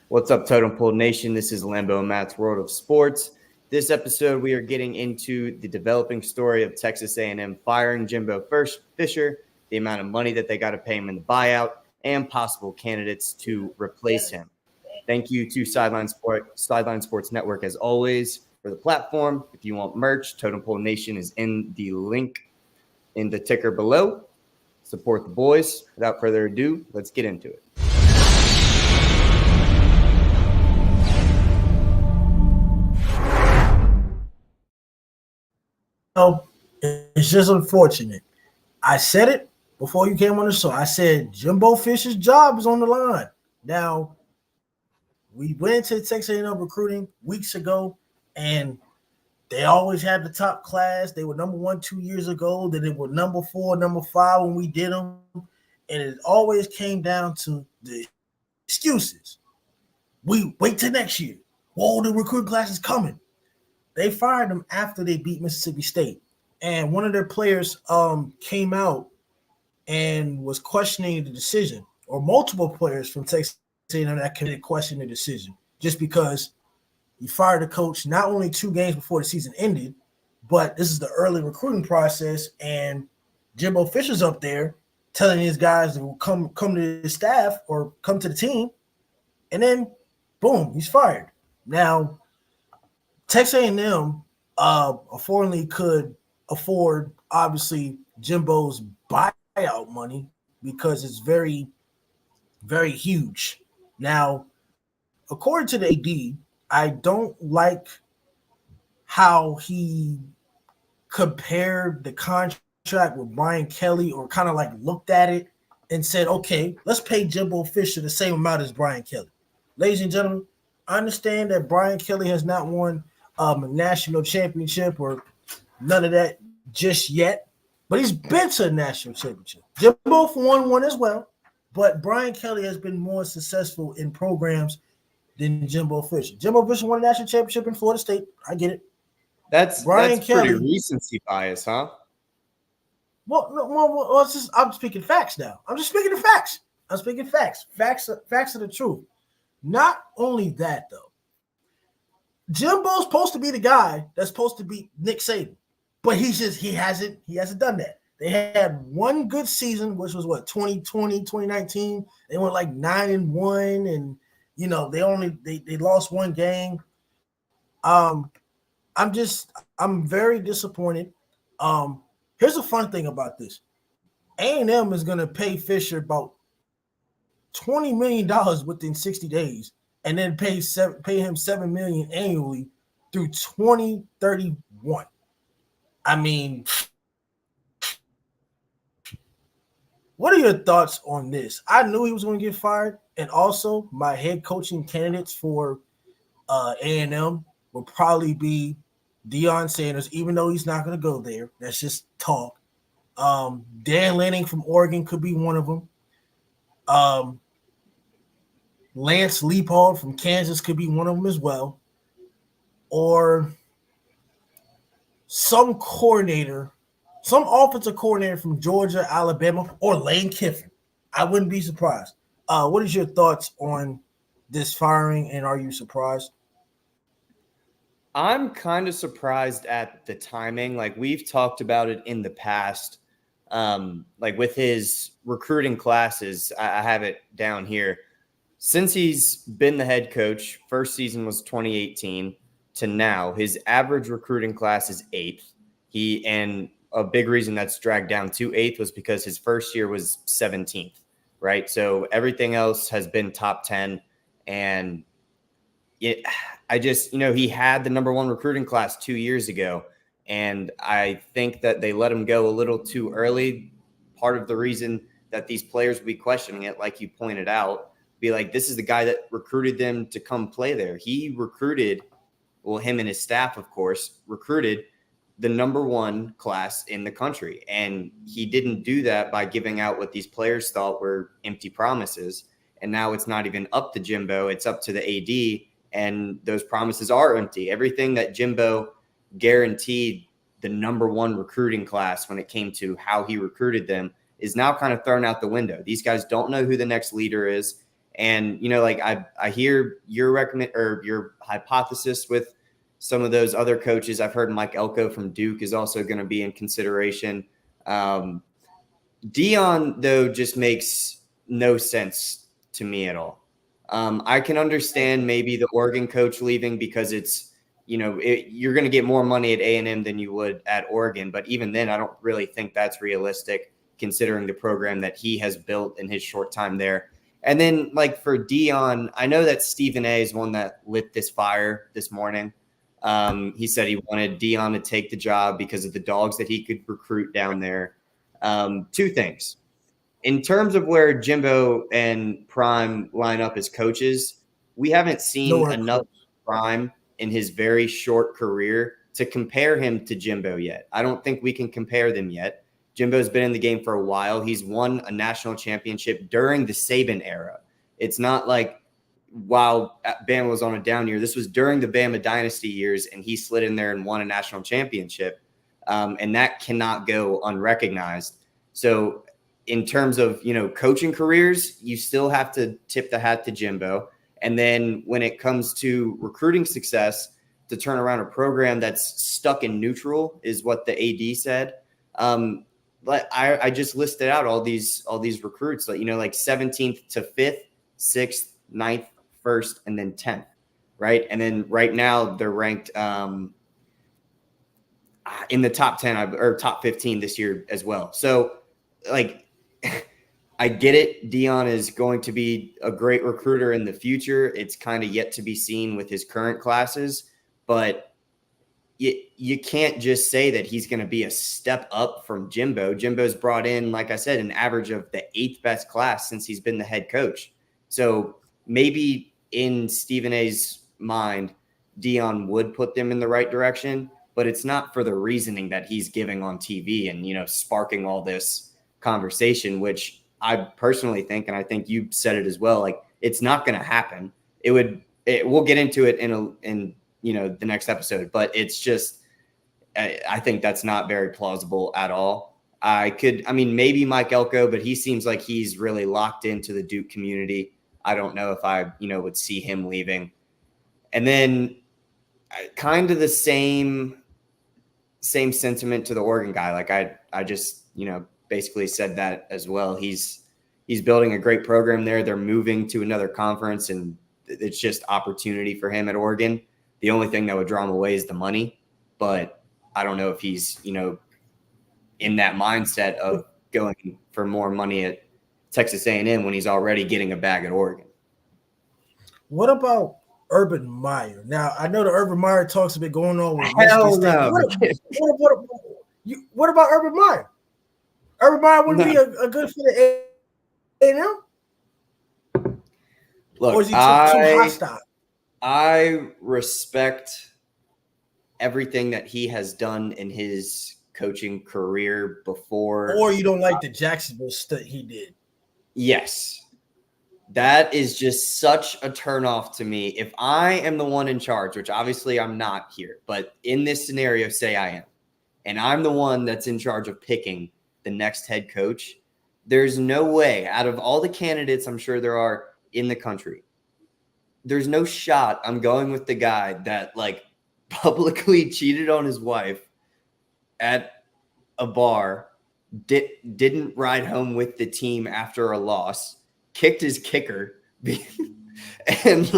What's up, Totem Pole Nation? This is Lambo and Matt's World of Sports. This episode, we are getting into the developing story of Texas A&M firing Jimbo Fisher, the amount of money that they got to pay him in the buyout, and possible candidates to replace him. Thank you to Sideline Sports Network, as always, for the platform. If you want merch, Totem Pole Nation is in the link in the ticker below. Support the boys. Without further ado, let's get into it. It's just unfortunate. I said it before you came on the show. I said Jimbo Fisher's job is on the line. Now, we went into Texas A&M recruiting weeks ago, and they always had the top class. They were number 1 2 years ago. Then they were number 4, number 5 when we did them. And it always came down to the excuses. We wait till next year. Whoa, the recruiting class is coming. They fired them after they beat Mississippi State. And one of their players came out and was questioning the decision, or multiple players from Texas A&M that committed question the decision, just because you fired a coach not only 2 games before the season ended, but this is the early recruiting process, and Jimbo Fisher's up there telling his guys to come to the staff or come to the team, and then boom, he's fired. Now, Texas A&M affordably could afford, obviously, Jimbo's buyout money because it's very, very huge. Now, according to the AD, I don't like how he compared the contract with Brian Kelly, or kind of like looked at it and said, okay, let's pay Jimbo Fisher the same amount as Brian Kelly. Ladies and gentlemen, I understand that Brian Kelly has not won a national championship or none of that just yet, but he's been to a national championship. Jimbo won one as well, but Brian Kelly has been more successful in programs than Jimbo Fisher. Jimbo Fisher won a national championship in Florida State. I get it. That's Kelly, pretty recency bias, huh? Well, I'm speaking facts now. I'm just speaking the facts. I'm speaking facts. Facts are the truth. Not only that, though. Jimbo's supposed to be the guy that's supposed to beat Nick Saban, but he hasn't done that. They had one good season, which was 2020, 2019. They went like 9-1, and they lost one game. I'm very disappointed. Here's a fun thing about this. A&M is going to pay Fisher about $20 million within 60 days, and then pay him $7 million annually through 2031. I mean, what are your thoughts on this? I knew he was going to get fired, and also my head coaching candidates for A&M will probably be Deion Sanders, even though he's not going to go there. That's just talk. Dan Lanning from Oregon could be one of them. Lance Leipold from Kansas could be one of them as well. Or some offensive coordinator from Georgia, Alabama, or Lane Kiffin. I wouldn't be surprised. What is your thoughts on this firing, and are you surprised? I'm kind of surprised at the timing. Like, we've talked about it in the past, like with his recruiting classes. I have it down here. Since he's been the head coach, first season was 2018 to now, his average recruiting class is 8th. And a big reason that's dragged down to 8th was because his first year was 17th, right? So everything else has been top 10. And he had the number 1 recruiting class 2 years ago. And I think that they let him go a little too early. Part of the reason that these players will be questioning it, like you pointed out, be like, this is the guy that recruited them to come play there. He recruited, well, him and his staff, of course, recruited the number 1 class in the country. And he didn't do that by giving out what these players thought were empty promises. And now it's not even up to Jimbo. It's up to the AD. And those promises are empty. Everything that Jimbo guaranteed the number 1 recruiting class when it came to how he recruited them is now kind of thrown out the window. These guys don't know who the next leader is. And, like I hear your recommend or your hypothesis with some of those other coaches. I've heard Mike Elko from Duke is also going to be in consideration. Dion, though, just makes no sense to me at all. I can understand maybe the Oregon coach leaving because it's, you're going to get more money at A&M than you would at Oregon. But even then, I don't really think that's realistic considering the program that he has built in his short time there. And then, like, for Dion, I know that Stephen A. is one that lit this fire this morning. He said he wanted Dion to take the job because of the dogs that he could recruit down there. Two things. In terms of where Jimbo and Prime line up as coaches, we haven't seen enough Prime in his very short career to compare him to Jimbo yet. I don't think we can compare them yet. Jimbo's been in the game for a while. He's won a national championship during the Saban era. It's not like while Bama was on a down year. This was during the Bama dynasty years, and he slid in there and won a national championship. And that cannot go unrecognized. So in terms of, coaching careers, you still have to tip the hat to Jimbo. And then when it comes to recruiting success, to turn around a program that's stuck in neutral is what the AD said. But I just listed out all these recruits, like 17th to 5th, 6th, 9th, 1st, and then 10th, right? And then right now they're ranked in the top 10 or top 15 this year as well. So, like, I get it. Dion is going to be a great recruiter in the future. It's kind of yet to be seen with his current classes, but you can't just say that he's going to be a step up from Jimbo. Jimbo's brought in, like I said, an average of the 8th best class since he's been the head coach. So maybe in Stephen A's mind, Dion would put them in the right direction, but it's not for the reasoning that he's giving on TV and, sparking all this conversation, which I personally think, and I think you said it as well, like, it's not going to happen. We'll get into it in the next episode, but it's just, I think that's not very plausible at all. Maybe Mike Elko, but he seems like he's really locked into the Duke community. I don't know if I, would see him leaving. And then kind of the same sentiment to the Oregon guy. Like I just, basically said that as well. He's building a great program there. They're moving to another conference, and it's just opportunity for him at Oregon. The only thing that would draw him away is the money, but I don't know if he's, in that mindset of going for more money at Texas A&M when he's already getting a bag at Oregon. What about Urban Meyer? Now, I know the Urban Meyer talks have been going on with Hell no. What about Urban Meyer? Urban Meyer wouldn't be a good fit at A&M? Look, or is he too hostile? I respect everything that he has done in his coaching career before. Or you don't like the Jacksonville stuff he did? Yes. That is just such a turnoff to me. If I am the one in charge, which obviously I'm not here, but in this scenario, say I am, and I'm the one that's in charge of picking the next head coach, there's no way out of all the candidates I'm sure there are in the country, there's no shot I'm going with the guy that publicly cheated on his wife at a bar, didn't ride home with the team after a loss, kicked his kicker, and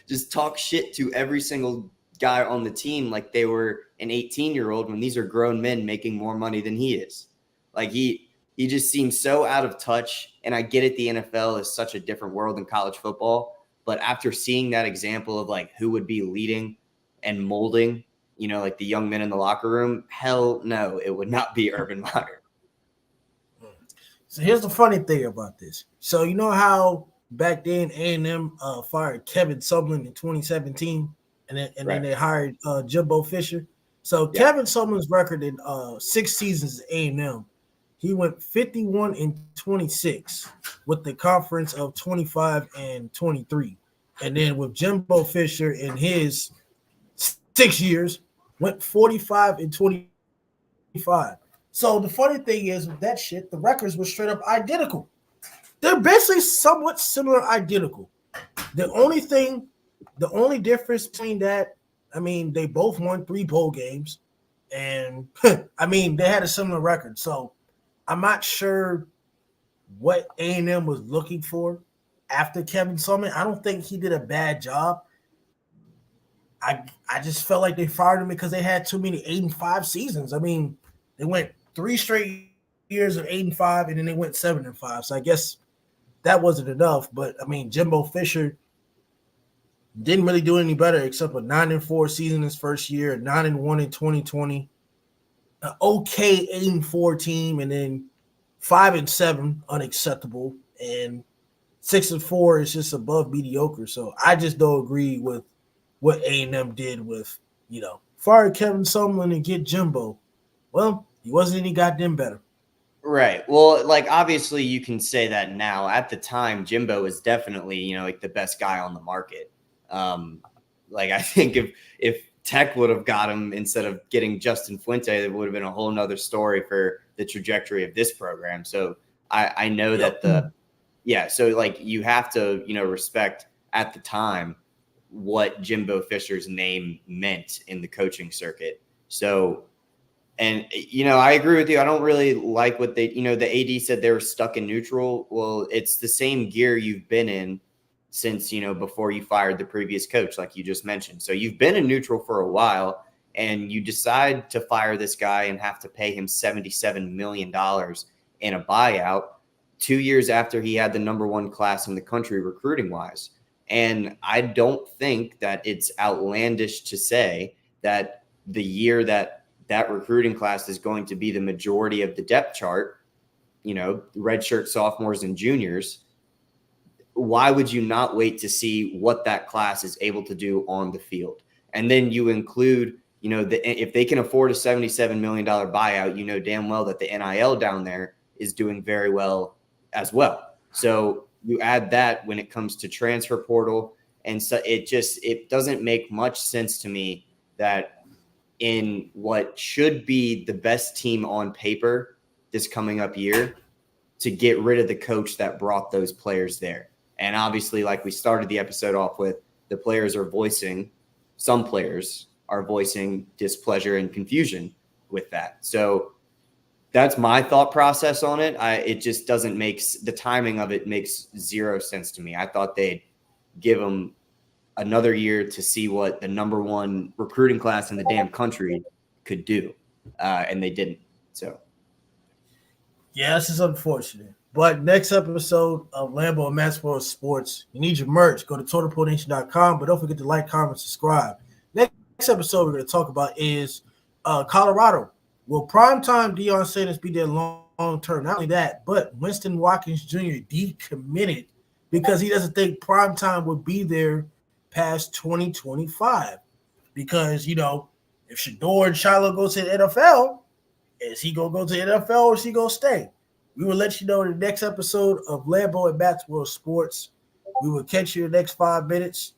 just talk shit to every single guy on the team like they were an 18-year-old when these are grown men making more money than he is. He just seems so out of touch. And I get it, the NFL is such a different world than college football. But after seeing that example of who would be leading and molding, the young men in the locker room, hell no, it would not be Urban Meyer. So here's the funny thing about this. So you know how back then A&M fired Kevin Sumlin in 2017, and then they hired Jimbo Fisher. So yeah. Kevin Sumlin's record in 6 seasons at A&M, he went 51-26 with the conference of 25-23, and then with Jimbo Fisher in his 6 years went 45-25. So the funny thing is with that shit, the records were straight up identical. they're basically somewhat similar, identical. The only difference between that, I mean, they both won 3 bowl games, and I mean, they had a similar record. So I'm not sure what A&M was looking for after Kevin Sumlin. I don't think he did a bad job. I just felt like they fired him because they had too many 8-5 seasons. I mean, they went 3 straight years of 8-5, and then they went 7-5. So I guess that wasn't enough. But I mean, Jimbo Fisher didn't really do any better except a 9-4 season his first year, 9-1 in 2020, an okay 8-4 team, and then 5-7 unacceptable, and 6-4 is just above mediocre. So I just don't agree with what A&M did with, fire Kevin Sumlin and get Jimbo. Well, he wasn't any goddamn better. Right. Well, like, obviously you can say that now. At the time, Jimbo was definitely, like the best guy on the market. Like, I think if Tech would have got him instead of getting Justin Fuente, it would have been a whole nother story for the trajectory of this program. So I know that so like you have to, respect at the time what Jimbo Fisher's name meant in the coaching circuit. So, and, I agree with you. I don't really like what the AD said they were stuck in neutral. Well, it's the same gear you've been in since, before you fired the previous coach, like you just mentioned. So you've been in neutral for a while, and you decide to fire this guy and have to pay him $77 million in a buyout 2 years after he had the number 1 class in the country recruiting wise. And I don't think that it's outlandish to say that the year that recruiting class is going to be the majority of the depth chart, redshirt sophomores and juniors, why would you not wait to see what that class is able to do on the field? And then you include, if they can afford a $77 million buyout, damn well that the NIL down there is doing very well as well. So you add that when it comes to transfer portal. And so it doesn't make much sense to me that in what should be the best team on paper this coming up year, to get rid of the coach that brought those players there. And obviously, like we started the episode off with, some players are voicing displeasure and confusion with that. So that's my thought process on it. It just doesn't the timing of it makes zero sense to me. I thought they'd give them another year to see what the number 1 recruiting class in the damn country could do. And they didn't. So. Yeah, this is unfortunate. But next episode of Lambo and Maxwell Sports, you need your merch. Go to TotalPoolNation.com, but don't forget to like, comment, subscribe. Next episode we're going to talk about is Colorado. Will primetime Deion Sanders be there long term? Not only that, but Winston Watkins Jr. decommitted because he doesn't think primetime will be there past 2025. Because, if Shador and Shiloh go to the NFL, is he going to go to the NFL or is he going to stay? We will let you know in the next episode of Lambo and Maxwell Sports. We will catch you in the next 5 minutes.